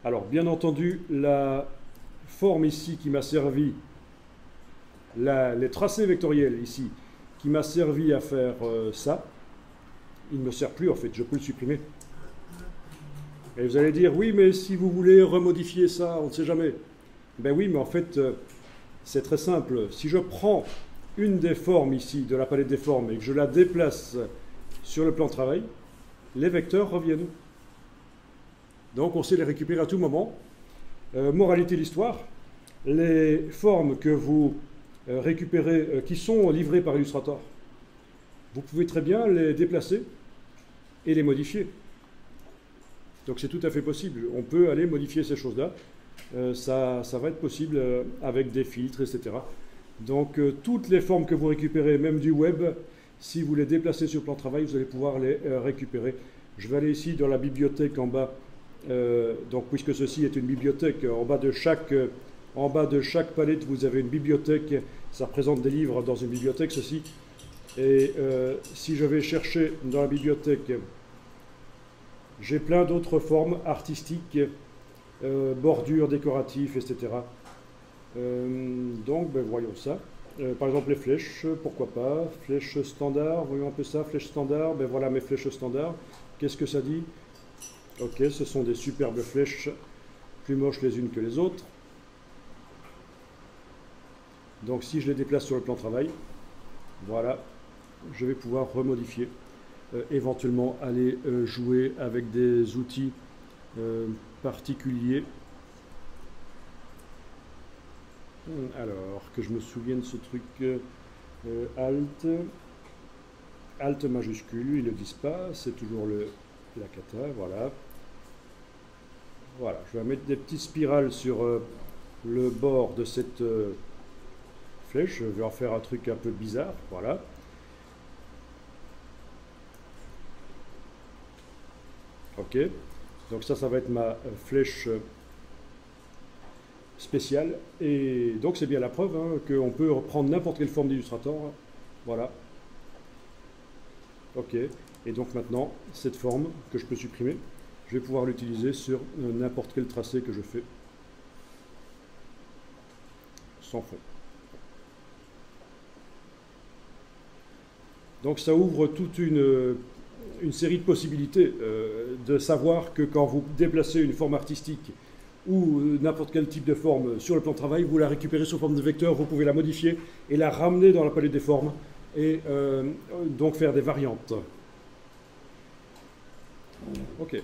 Alors, bien entendu, la forme ici qui m'a servi, les tracés vectoriels ici, qui m'a servi à faire ça, il ne me sert plus en fait, je peux le supprimer. Et vous allez dire, oui, mais si vous voulez remodifier ça, on ne sait jamais. Ben oui, mais en fait, c'est très simple. Si je prends une des formes ici, de la palette des formes, et que je la déplace sur le plan de travail, les vecteurs reviennent. Donc on sait les récupérer à tout moment. Moralité de l'histoire, les formes que vous récupérez, qui sont livrées par Illustrator, vous pouvez très bien les déplacer et les modifier. Donc c'est tout à fait possible. On peut aller modifier ces choses-là. Ça va être possible avec des filtres, etc. Donc toutes les formes que vous récupérez, même du web, si vous les déplacez sur le plan de travail, vous allez pouvoir les récupérer. Je vais aller ici dans la bibliothèque en bas. Donc puisque ceci est une bibliothèque, en bas de chaque palette, vous avez une bibliothèque. Ça représente des livres dans une bibliothèque, ceci. Et si je vais chercher dans la bibliothèque, j'ai plein d'autres formes artistiques, bordures, décoratives, etc. Donc, ben, voyons ça. Par exemple, les flèches, pourquoi pas. Flèches standard, voyons un peu ça. Flèches standard, ben voilà mes flèches standards. Qu'est-ce que ça dit? Ok, ce sont des superbes flèches, plus moches les unes que les autres. Donc, si je les déplace sur le plan de travail, voilà, je vais pouvoir remodifier. Éventuellement aller jouer avec des outils particuliers. Alors, que je me souvienne de ce truc, Alt majuscule, ils ne le disent pas, c'est toujours la cata, voilà. Voilà, je vais mettre des petites spirales sur le bord de cette flèche, je vais en faire un truc un peu bizarre, voilà. Ok, donc ça va être ma flèche spéciale. Et donc c'est bien la preuve hein, qu'on peut reprendre n'importe quelle forme d'Illustrator. Voilà. Ok, et donc maintenant, cette forme que je peux supprimer, je vais pouvoir l'utiliser sur n'importe quel tracé que je fais. Sans fond. Donc ça ouvre toute une série de possibilités de savoir que quand vous déplacez une forme artistique ou n'importe quel type de forme sur le plan de travail, vous la récupérez sous forme de vecteur, vous pouvez la modifier et la ramener dans la palette des formes et donc faire des variantes. Ok.